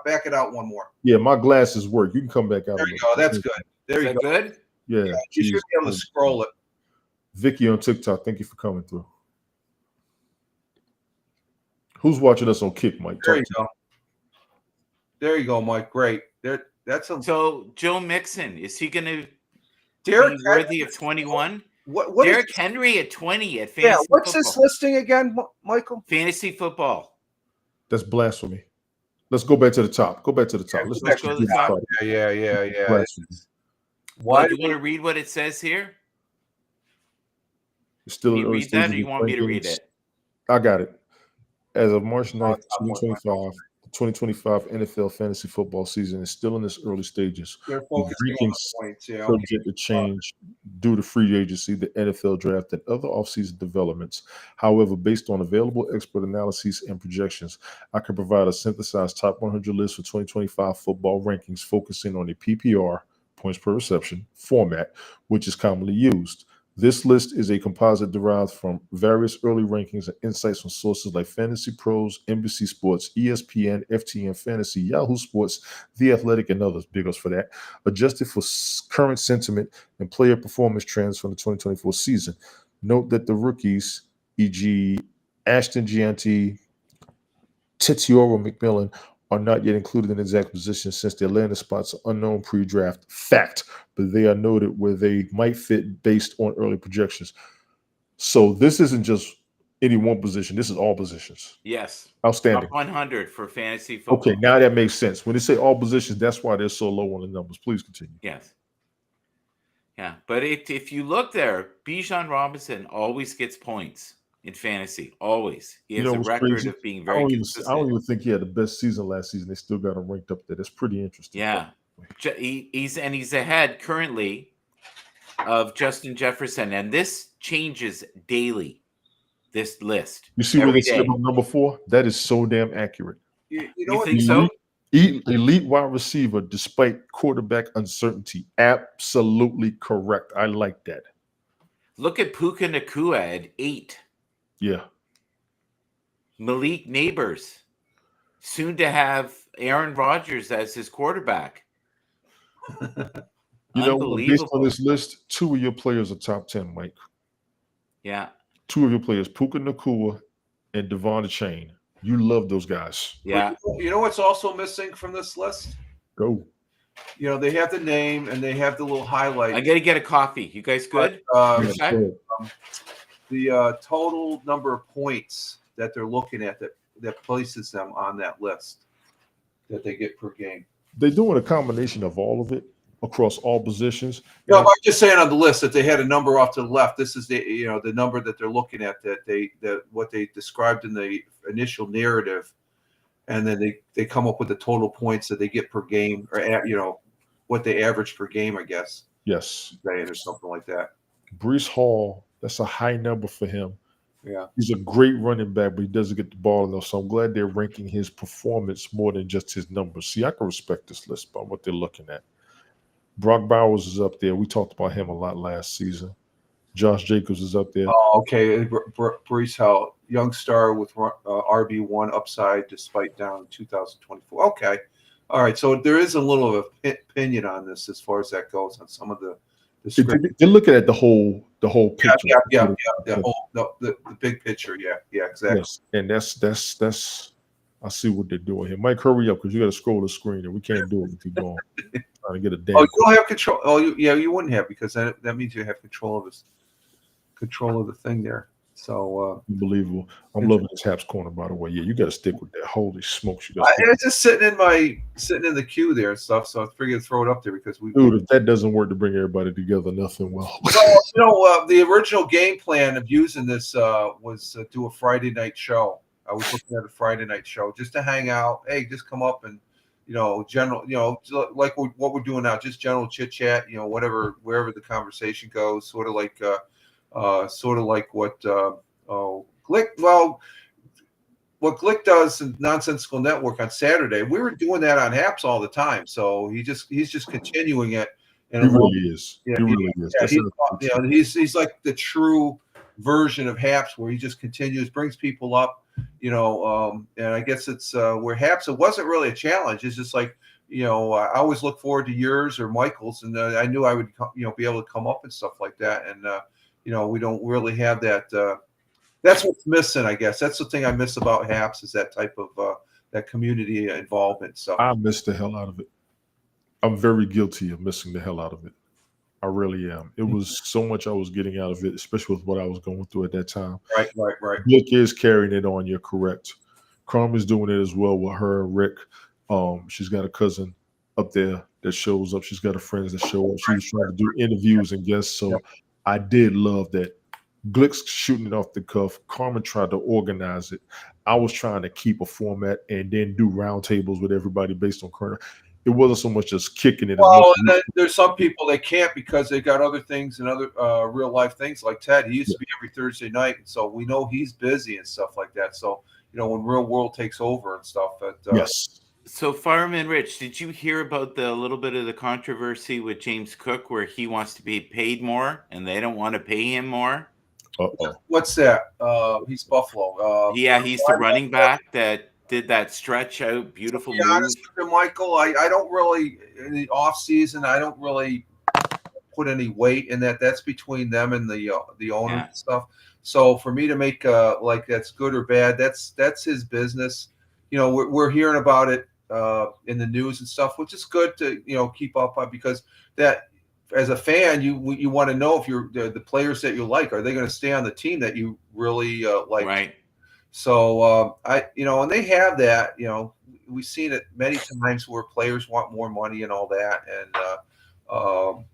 back it out one more. Yeah, my glasses work. You can come back out. There you go. That's good. There you go. Good. Yeah, you should be able to scroll it. Vicky on TikTok, thank you for coming through. Who's watching us on Kick, Mike? There you go. There you go, Mike. Great. So Joe Mixon, is he going to be worthy of 21? What Derrick Henry at 20 at fantasy football. What's this listing again, Michael? Fantasy football. That's blasphemy. Let's go back to the top. Go back to the top. Let's go to the top. Yeah. Why do you want to read what it says here? Still, can you read that, or you want me to read it? I got it. As of March 9th, 2025, the 2025 NFL fantasy football season is still in its early stages. They're focusing on the points, subject to change due to free agency, the NFL draft, and other offseason developments. However, based on available expert analyses and projections, I can provide a synthesized top 100 list for 2025 football rankings focusing on a PPR, points per reception, format, which is commonly used. This list is a composite derived from various early rankings and insights from sources like Fantasy Pros, NBC Sports, ESPN, FTN Fantasy, Yahoo Sports, The Athletic, and others. Big ups for that. Adjusted for current sentiment and player performance trends from the 2024 season. Note that the rookies, e.g. Ashton Gianti, Titioro McMillan, are not yet included in exact position since their landing spots are unknown pre-draft. Fact, but they are noted where they might fit based on early projections. So this isn't just any one position. This is all positions. Yes. Outstanding. Top 100 for fantasy football. Okay, now that makes sense. When they say all positions, that's why they're so low on the numbers. Please continue. Yes. Yeah, but if you look there, Bijan Robinson always gets points in fantasy. Always. He has a what's record crazy? of being I very don't consistent. even think he had the best season last season. They still got him ranked up there. That's pretty interesting. Yeah. He's ahead currently of Justin Jefferson, and this changes daily. This list. You see what they said about number 4? That is so damn accurate. You You think so? Elite wide receiver despite quarterback uncertainty. Absolutely correct. I like that. Look at Puka Nacua at 8. Yeah. Malik Neighbors, soon to have Aaron Rodgers as his quarterback. You know, based on this list, 2 of your players are top 10, Mike. Yeah. 2 of your players, Puka Nacua and Devon Chain. You love those guys. Yeah. You know what's also missing from this list? Go. They have the name and they have the little highlight. I got to get a coffee. You guys good? The total number of points that they're looking at that places them on that list that they get per game. They're doing a combination of all of it across all positions. No, I'm just saying on the list that they had a number off to the left. This is the number that they're looking at that what they described in the initial narrative, and then they come up with the total points that they get per game, or what they average per game, I guess. Yes, or something like that. Breece Hall, that's a high number for him. Yeah, he's a great running back, but he doesn't get the ball enough. So I'm glad they're ranking his performance more than just his numbers. See, I can respect this list by what they're looking at. Brock Bowers is up there. We talked about him a lot last season. Josh Jacobs is up there. Oh, okay. Breece Hall, young star with RB1 upside despite down in 2024. Okay. All right. So there is a little of an opinion on this as far as that goes on some of the they're looking at the whole picture. Yeah. The big picture. Yeah, exactly. Yes. And that's I see what they're doing here. Mike, hurry up because you got to scroll the screen and we can't do it if you go trying to get a damn. Oh, you don't have control. Oh, you wouldn't have because that means you have control of the thing there. So unbelievable. I'm loving this Haps corner, by the way. Yeah, you got to stick with that. Holy smokes, it's just sitting in the queue there and stuff. So I figured to throw it up there because dude, if that doesn't work to bring everybody together, nothing will. The original game plan of using this was do a Friday night show. I was looking at a Friday night show just to hang out. Hey, just come up and general, like what we're doing now, just general chit chat. Wherever the conversation goes, sort of like what Glick. Well, what Glick does in Nonsensical Network on Saturday, we were doing that on Haps all the time. So he's just continuing it. And he really is. Yeah, he really is. Yeah, he's like the true version of Haps where he just continues, brings people up. And I guess it's where Haps, it wasn't really a challenge. It's just like, I always look forward to yours or Michael's, and I knew I would, be able to come up and stuff like that. And, we don't really have that. That's what's missing, I guess. That's the thing I miss about Haps is that type of that community involvement. So I miss the hell out of it. I'm very guilty of missing the hell out of it. I really am. It was so much I was getting out of it, especially with what I was going through at that time. Right. Nick is carrying it on. You're correct. Carmen's doing it as well with her and Rick. She's got a cousin up there that shows up. She's got her friends that show up. She was trying to do interviews and guests. So I did love that. Glick's shooting it off the cuff. Carmen tried to organize it. I was trying to keep a format and then do roundtables with everybody based on current. It wasn't so much just kicking it. Well, and then there's some people that can't because they got other things and other real life things like Ted. He used to be every Thursday night, and so we know he's busy and stuff like that. So when Real World takes over and stuff. Yes. So Fireman Rich, did you hear about the little bit of the controversy with James Cook where he wants to be paid more and they don't want to pay him more? What's that? He's Buffalo. He's the running back that did that stretch out, beautiful move. Honest with you, Michael, I don't really, in the off season, I don't really put any weight in that. That's between them and the owner and stuff. So for me to make like that's good or bad, that's his business. We're hearing about it in the news and stuff, which is good to keep up on because that as a fan, you want to know if the players that you like, are they going to stay on the team that you really like? Right. So and they have that. We've seen it many times where players want more money and all that. And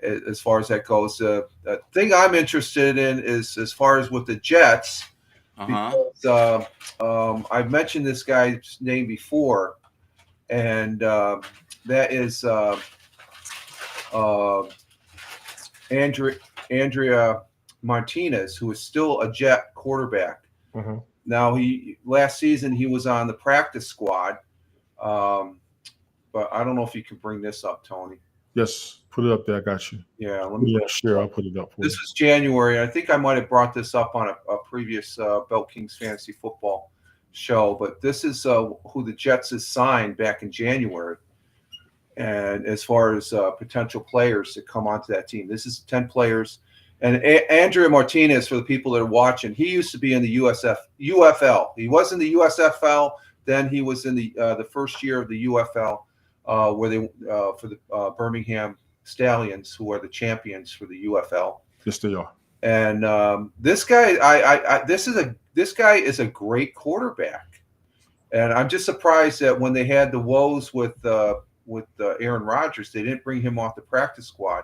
as far as that goes, the thing I'm interested in is as far as with the Jets, because I've mentioned this guy's name before, and that is Andrea Martinez, who is still a Jet quarterback. Mm-hmm. Now, last season he was on the practice squad, but I don't know if you can bring this up, Tony. Yes, put it up there. I got you. Yeah, let me share. I'll put it up for This you. is January. I think I might have brought this up on a previous Belt Kings Fantasy Football show, but this is who the Jets has signed back in January. And as far as potential players to come onto that team, this is 10 players. And Andrea Martinez, for the people that are watching, he used to be in the UFL. He was in the USFL. Then he was in the first year of the UFL, where they for the Birmingham Stallions, who are the champions for the UFL. Yes, they are. And this guy, this guy is a great quarterback. And I'm just surprised that when they had the woes with Aaron Rodgers, they didn't bring him off the practice squad.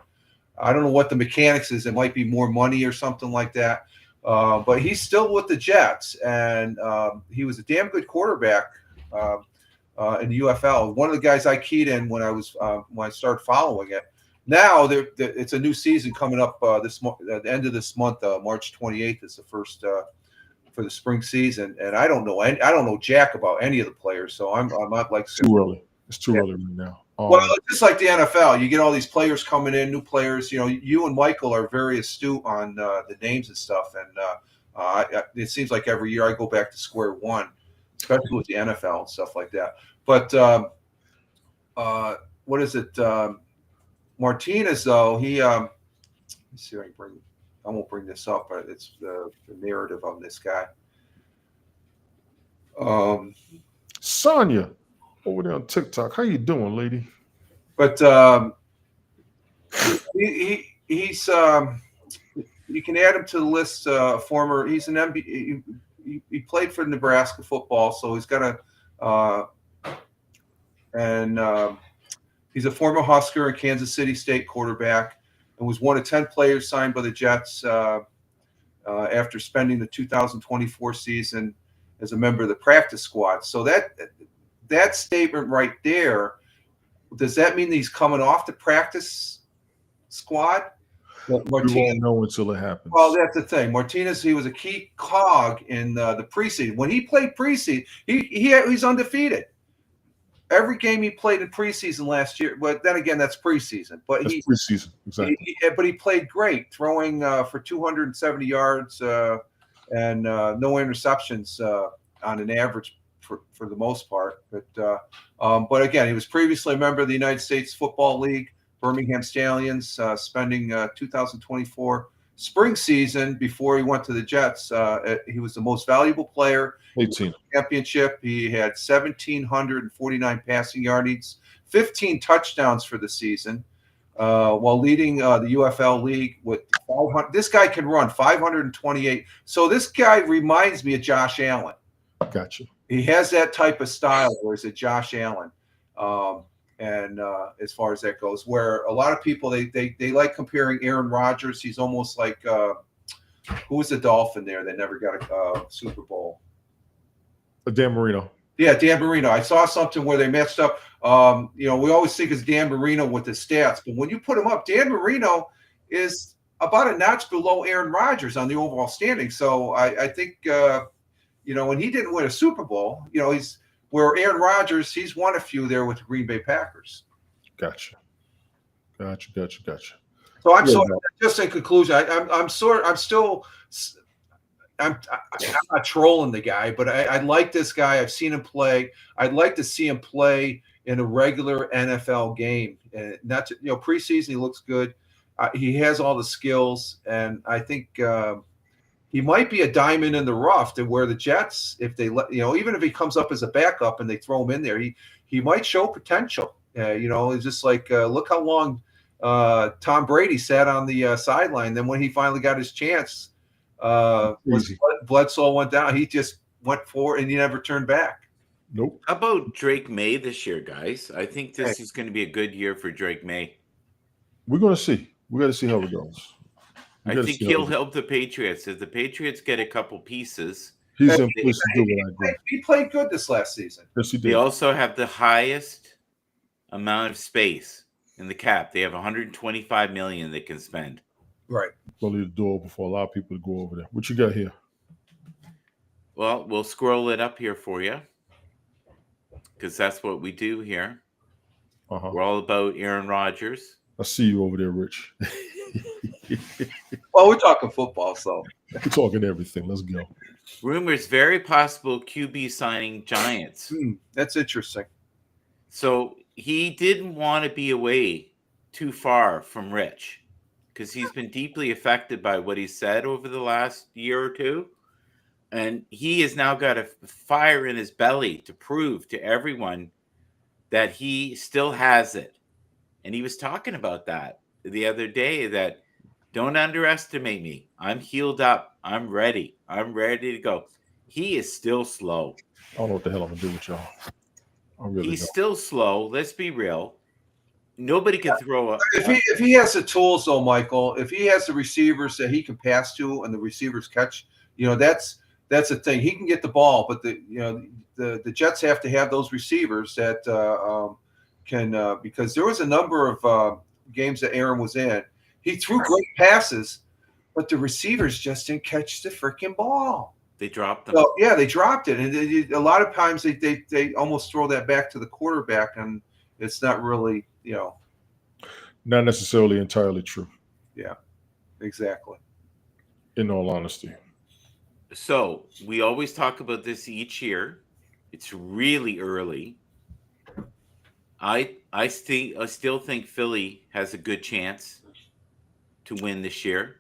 I don't know what the mechanics is. It might be more money or something like that. But he's still with the Jets, and he was a damn good quarterback in the UFL. One of the guys I keyed in when I started following it. Now it's a new season coming up at the end of this month. March 28th is the first for the spring season, and I don't know jack about any of the players, so I'm not like too early. It's too early right now. Well, it's just like the NFL. You get all these players coming in, new players. You and Michael are very astute on the names and stuff. And it seems like every year I go back to square one, especially with the NFL and stuff like that. But what is it? Martinez, though, let's see if I won't bring this up, but it's the narrative of this guy. Sonia over there on TikTok. How you doing, lady? But he's you can add him to the list. He's an MB. He played for Nebraska football, so he's got he's a former Husker and Kansas City State quarterback, and was one of 10 players signed by the Jets after spending the 2024 season as a member of the practice squad. So that statement right there, does that mean that he's coming off the practice squad? We won't know until it happens. Well, that's the thing. Martinez, he was a key cog in the preseason. When he played preseason, he's undefeated. Every game he played in preseason last year, but then again, that's preseason. But that's preseason, exactly. But he played great, throwing for 270 yards and no interceptions on an average for the most part. But again, he was previously a member of the United States Football League, Birmingham Stallions, spending 2024 spring season before he went to the Jets. He was the most valuable player. 18 championship. He had 1,749 passing yards, 15 touchdowns for the season, while leading the UFL league with 500. This guy can run 528. So this guy reminds me of Josh Allen. Gotcha. He has that type of style, whereas it's Josh Allen. And as far as that goes, where a lot of people they like comparing Aaron Rodgers. He's almost like who was the Dolphin there that never got a Super Bowl? Dan Marino. Yeah, Dan Marino. I saw something where they matched up. We always think it's Dan Marino with the stats, but when you put him up, Dan Marino is about a notch below Aaron Rodgers on the overall standing. So I think when he didn't win a Super Bowl, he's where Aaron Rodgers, he's won a few there with the Green Bay Packers. Gotcha. So just in conclusion, I'm not trolling the guy, but I like this guy. I've seen him play. I'd like to see him play in a regular NFL game, and preseason he looks good. He has all the skills, and I think he might be a diamond in the rough to where the Jets, if they let, even if he comes up as a backup and they throw him in there, he might show potential. It's just like look how long Tom Brady sat on the sideline. Then when he finally got his chance, Bledsoe went down. He just went forward and he never turned back. Nope. How about Drake May this year, guys? I think this is going to be a good year for Drake May. We're going to see. We got to see how it goes. I think he'll help the Patriots. If the Patriots get a couple pieces, he's in place to do what I agree. He played good this last season. Yes, he did. They also have the highest amount of space in the cap. They have 125 million they can spend. Right. We'll leave the door open for a lot of people to go over there. What you got here? Well, we'll scroll it up here for you because that's what we do here. We're all about Aaron Rodgers. I see you over there, Rich. Well, we're talking football, so we're talking everything. Let's go. Rumors very possible QB signing Giants. That's interesting. So he didn't want to be away too far from Rich because he's been deeply affected by what he said over the last year or two. And he has now got a fire in his belly to prove to everyone that he still has it. And he was talking about that the other day, that don't underestimate me. I'm healed up. I'm ready. I'm ready to go. He is still slow. I don't know what the hell I'm going to do with y'all. He's still slow. Let's be real. Nobody can throw a... If he has the tools, though, Michael, if he has the receivers that he can pass to and the receivers catch, that's the thing. He can get the ball, but the Jets have to have those receivers that can because there was a number of games that Aaron was in. He threw great passes, but the receivers just didn't catch the freaking ball. They dropped them. So, yeah, they dropped it, and a lot of times they almost throw that back to the quarterback, and it's not really not necessarily entirely true. Yeah, exactly. In all honesty. So we always talk about this each year. It's really early. I still think Philly has a good chance to win this year.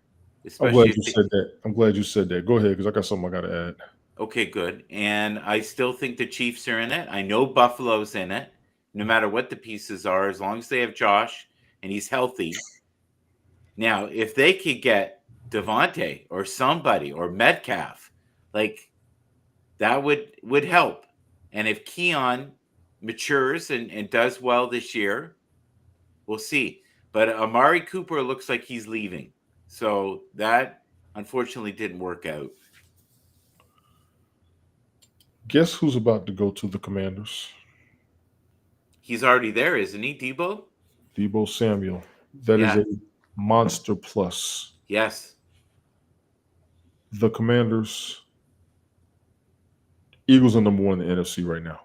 I'm glad you said that. I'm glad you said that. Go ahead, because I got something I got to add. Okay, good. And I still think the Chiefs are in it. I know Buffalo's in it, no matter what the pieces are, as long as they have Josh and he's healthy. Now, if they could get Devontae or somebody or Metcalf, that would help. And if Keon matures and does well this year, we'll see. But Amari Cooper looks like he's leaving. So that unfortunately didn't work out. Guess who's about to go to the Commanders? He's already there, isn't he, Debo? Debo Samuel. That is a monster plus. Yes. The Commanders, Eagles are number one in the NFC right now.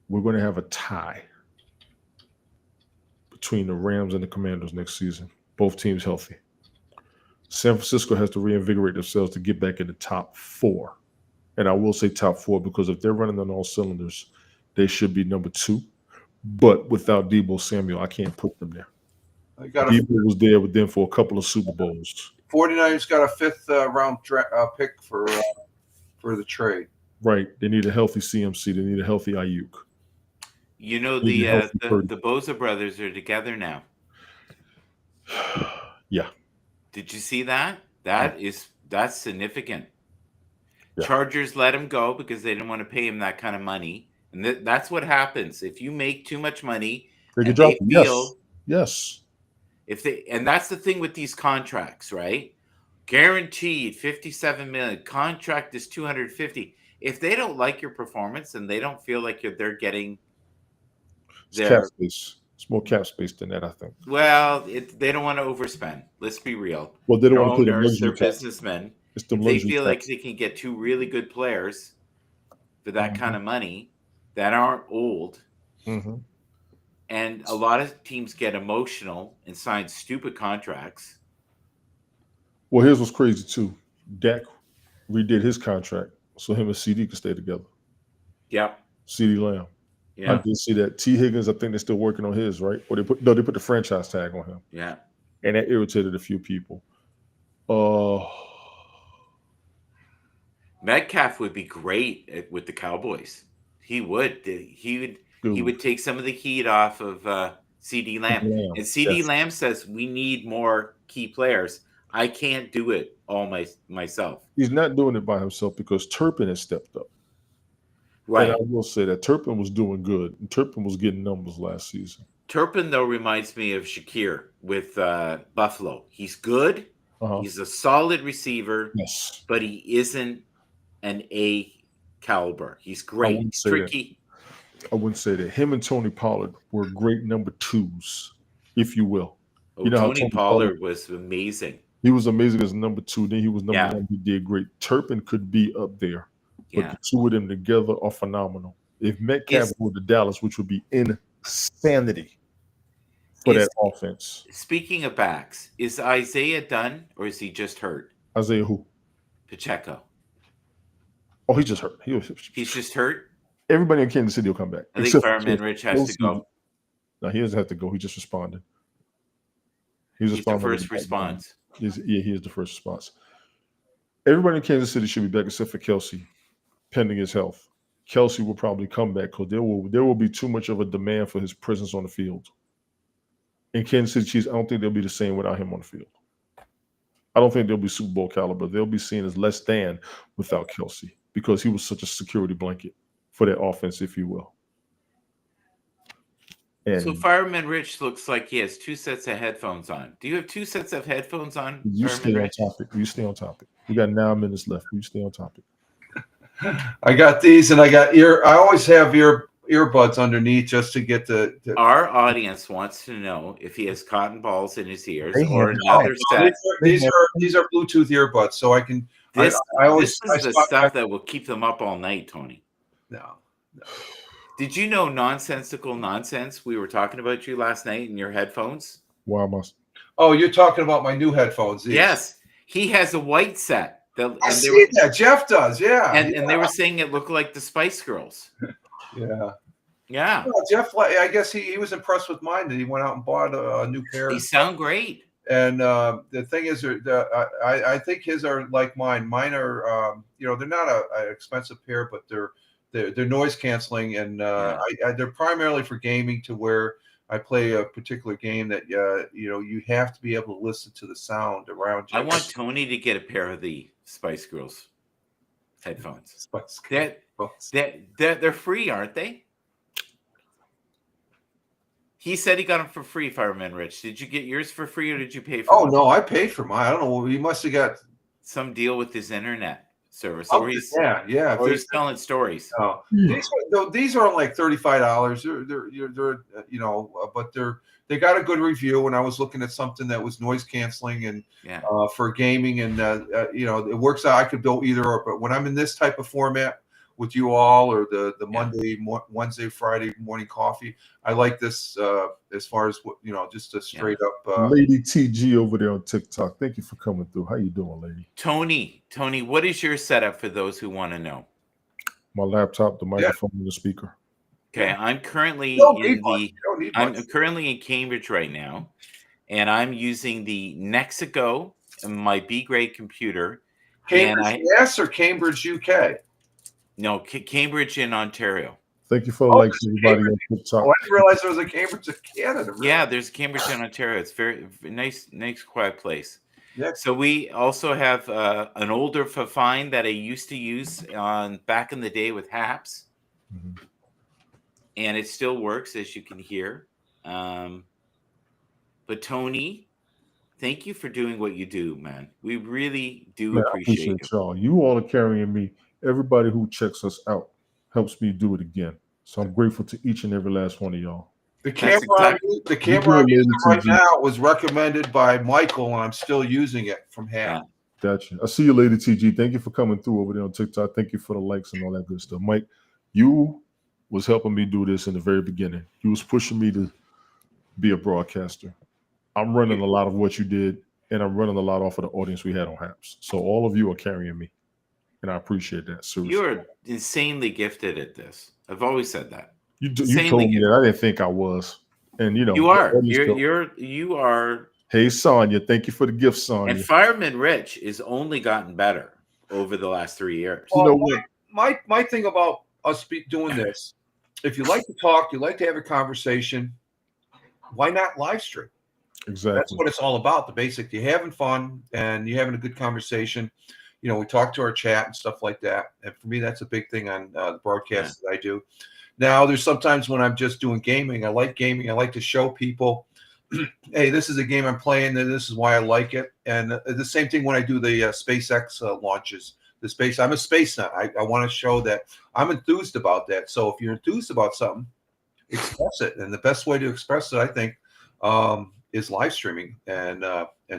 We're going to have a tie between the Rams and the Commanders next season. Both teams healthy. San Francisco has to reinvigorate themselves to get back in the top four. And I will say top four because if they're running on all cylinders, they should be number two. But without Debo Samuel, I can't put them there. Debo was there with them for a couple of Super Bowls. 49ers got a fifth round pick for the trade. Right. They need a healthy CMC. They need a healthy Ayuk. You know, the Bosa brothers are together now. Yeah. Did you see that? That's significant. Yeah. Chargers let him go because they didn't want to pay him that kind of money. And that's what happens. If you make too much money, they feel yes. And that's the thing with these contracts, right? Guaranteed 57 million. Contract is 250. If they don't like your performance and they don't feel like they're getting cap space. It's more cap space than that, I think. Well, they don't want to overspend. Let's be real. Well, they don't want to put owners, they're businessmen. It's the they feel like they can get two really good players for that kind of money that aren't old. Mm-hmm. And a lot of teams get emotional and sign stupid contracts. Well, here's what's crazy, too. Dak redid his contract so him and CD could stay together. Yep. CD Lamb. Yeah. I did see that. T. Higgins, I think they're still working on his, right? Or they put the franchise tag on him. Yeah. And that irritated a few people. Metcalf would be great with the Cowboys. He would. He would take some of the heat off of CD Lamb. And CD Lamb says we need more key players. I can't do it all myself. He's not doing it by himself because Turpin has stepped up. Right. And I will say that Turpin was doing good. And Turpin was getting numbers last season. Turpin, though, reminds me of Shakir with Buffalo. He's good. He's a solid receiver. Yes. But he isn't an A caliber. He's great. He's tricky. I wouldn't say that. Him and Tony Pollard were great number twos, if you will. Oh, you know Tony Pollard was amazing. He was amazing as number two. Then he was number one. He did great. Turpin could be up there. But the two of them together are phenomenal. If Metcalf go to Dallas, which would be insanity for that offense. Speaking of backs, is Isaiah done or is he just hurt? Isaiah who? Pacheco. Oh, he's just hurt. He's just hurt? Everybody in Kansas City will come back. I think Fireman Rich has to go. No, he doesn't have to go. He just responded. He's the first response. He is the first response. Everybody in Kansas City should be back except for Kelsey, pending his health. Kelsey will probably come back because there will be too much of a demand for his presence on the field. In Kansas City Chiefs, I don't think they'll be the same without him on the field. I don't think they'll be Super Bowl caliber. They'll be seen as less than without Kelsey because he was such a security blanket for that offense, if you will. And so Fireman Rich looks like he has 2 sets of headphones on. Do you have 2 sets of headphones on? You stay on topic. You stay on topic. We got 9 minutes left. You stay on topic. I got these, and I got I always have earbuds underneath just to get the. Our audience wants to know if he has cotton balls in his ears or another set. These are Bluetooth earbuds, so I can. This is the stuff that will keep them up all night, Tony. No. Did you know nonsensical nonsense? We were talking about you last night in your headphones. Why must? Oh, you're talking about my new headphones. These. Yes, he has a white set. I see that. Jeff does. Yeah. And they were saying it looked like the Spice Girls. Yeah. Yeah. Well, Jeff, I guess he was impressed with mine, and he went out and bought a new pair. They sound great. And the thing is, I think his are like mine. Mine are, they're not an expensive pair, but they're noise canceling, and they're primarily for gaming, to where I play a particular game that you have to be able to listen to the sound around you. I want Tony to get a pair of the Spice Girls headphones. Spice Girls. They're free, aren't they? He said he got them for free, Fireman Rich. Did you get yours for free or did you pay for them? Oh, no, I paid for mine. I don't know. He must have got some deal with his internet service. Oh, or he's telling stories. Oh. These are like $35. But they got a good review. And I was looking at something that was noise canceling and for gaming, and it works out. I could go either or, but when I'm in this type of format with you all, or the Monday, Wednesday, Friday morning coffee, I like this as far as just a straight up. Lady TG over there on TikTok. Thank you for coming through. How you doing, lady? Tony, what is your setup for those who want to know? My laptop, the microphone, and the speaker. Okay, I'm currently currently in Cambridge right now, and I'm using the Nexigo, my B grade computer. Cambridge, or Cambridge, UK? No, Cambridge in Ontario. Thank you for the likes, everybody on TikTok. Oh, I didn't realize there was a Cambridge in Canada. Really. Yeah, there's Cambridge in Ontario. It's very nice, quiet place. Yeah. So we also have an older Fifine that I used to use back in the day with Haps, and it still works, as you can hear. But Tony, thank you for doing what you do, man. We really do appreciate it. Y'all. You all are carrying me. Everybody who checks us out helps me do it again. So I'm grateful to each and every last one of y'all. The camera I'm using right now was recommended by Michael, and I'm still using it from Ham. Gotcha. I see you, Lady TG. Thank you for coming through over there on TikTok. Thank you for the likes and all that good stuff. Mike, you was helping me do this in the very beginning. You was pushing me to be a broadcaster. I'm running a lot of what you did, and I'm running a lot off of the audience we had on Haps. So all of you are carrying me, and I appreciate that. Seriously. You're insanely gifted at this. I've always said that. You told me that. I didn't think I was. And you are. You are. Hey, Sonya, thank you for the gift, Sonya. And Fireman Rich is only gotten better over the last 3 years. Well, my thing about us doing this if you like to talk, you like to have a conversation, why not live stream? Exactly. That's what it's all about. The basic, you're having fun and you're having a good conversation. We talk to our chat and stuff like that. And for me, that's a big thing on the broadcasts that I do. Now, there's sometimes when I'm just doing gaming. I like gaming. I like to show people, hey, this is a game I'm playing, and this is why I like it. And the same thing when I do the SpaceX launches. I'm a space nut. I want to show that I'm enthused about that. So if you're enthused about something, express it. And the best way to express it, I think, is live streaming and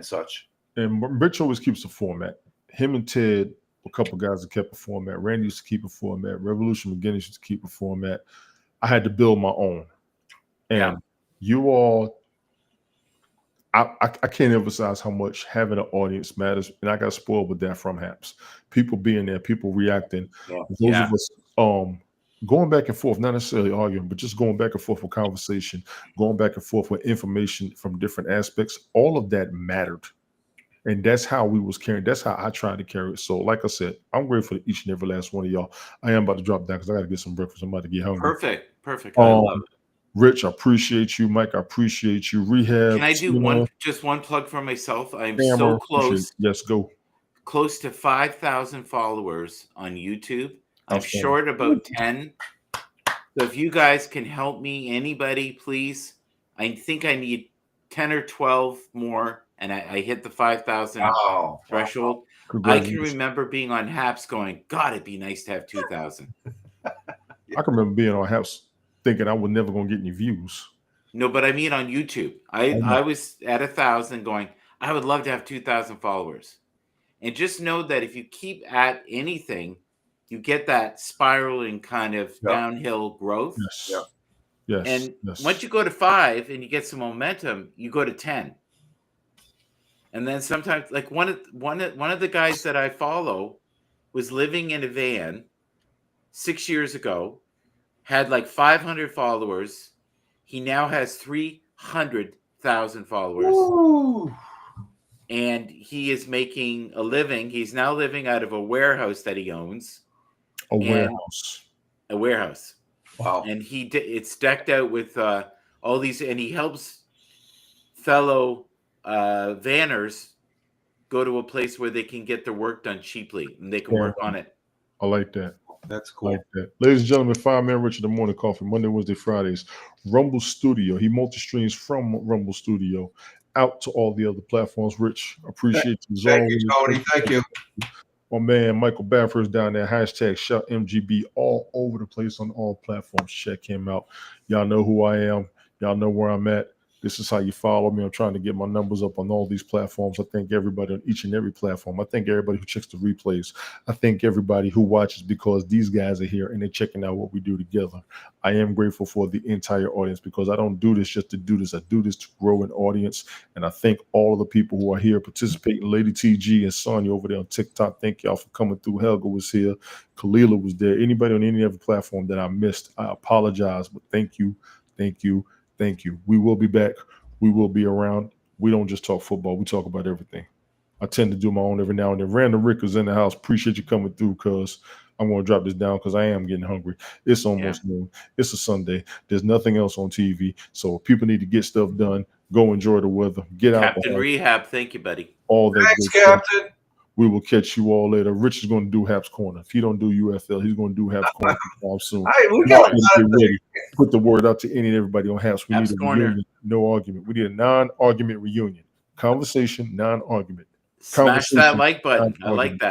such. And Rich always keeps a format. Him and Ted, a couple guys that kept a format. Randy used to keep a format. Revolution McGinnis used to keep a format. I had to build my own. And you all, I can't emphasize how much having an audience matters. And I got spoiled with that from Haps. People being there, people reacting. Those of us going back and forth, not necessarily arguing, but just going back and forth with conversation, going back and forth with information from different aspects. All of that mattered. And that's how we was carrying. That's how I tried to carry it. So, like I said, I'm grateful to each and every last one of y'all. I am about to drop down because I got to get some breakfast. I'm about to get hungry. Perfect. I love it. Rich, I appreciate you. Mike, I appreciate you. Rehab. Can I do one plug for myself? I'm so close. Yes, go. Close to 5,000 followers on YouTube. I'm short about 10. So if you guys can help me, anybody, please. I think I need 10 or 12 more. And I hit the 5,000 threshold. I can remember being on Haps going, God, it'd be nice to have 2,000. I can remember being on Haps thinking I was never going to get any views. No, but I mean on YouTube. I was at 1,000 going, I would love to have 2,000 followers. And just know that if you keep at anything, you get that spiraling kind of downhill growth. Yes. And once you go to 5 and you get some momentum, you go to 10. And then sometimes, like one of the guys that I follow was living in a van 6 years ago, had like 500 followers. He now has 300,000 followers. Ooh. And he is making a living. He's now living out of a warehouse that he owns. A warehouse. Wow. And it's decked out with all these, and he helps fellow vanners go to a place where they can get their work done cheaply and they can work on it. I like that. That's cool. Like that. Ladies and gentlemen, 5-Man Richard, the Morning Coffee, Monday, Wednesday, Fridays, Rumble Studio. He multi-streams from Rumble Studio out to all the other platforms. Rich, appreciate you. Thank you, Tony. Thank you. My man, Michael Bafford's down there. Hashtag shout MGB all over the place on all platforms. Check him out. Y'all know who I am. Y'all know where I'm at. This is how you follow me. I'm trying to get my numbers up on all these platforms. I thank everybody on each and every platform. I thank everybody who checks the replays. I thank everybody who watches because these guys are here and they're checking out what we do together. I am grateful for the entire audience because I don't do this just to do this. I do this to grow an audience. And I thank all of the people who are here participating. Lady TG and Sonya over there on TikTok. Thank y'all for coming through. Helga was here. Kalila was there. Anybody on any other platform that I missed, I apologize. But thank you. Thank you. Thank you. We will be back. We will be around. We don't just talk football. We talk about everything. I tend to do my own every now and then. Random Rick is in the house. Appreciate you coming through because I'm going to drop this down because I am getting hungry. It's almost noon. It's a Sunday. There's nothing else on TV. So if people need to get stuff done, go enjoy the weather. Get out. Captain Rehab. Thank you, buddy. All that. Thanks, Captain. Stuff. We will catch you all later. Rich is going to do Haps Corner. If he don't do UFL, he's going to do Haps Corner soon. We got Put the word out to any and everybody on Haps. We Haps need a Corner. reunion, no argument. We need a non-argument reunion. Conversation, non-argument. Smash that like button. I like that.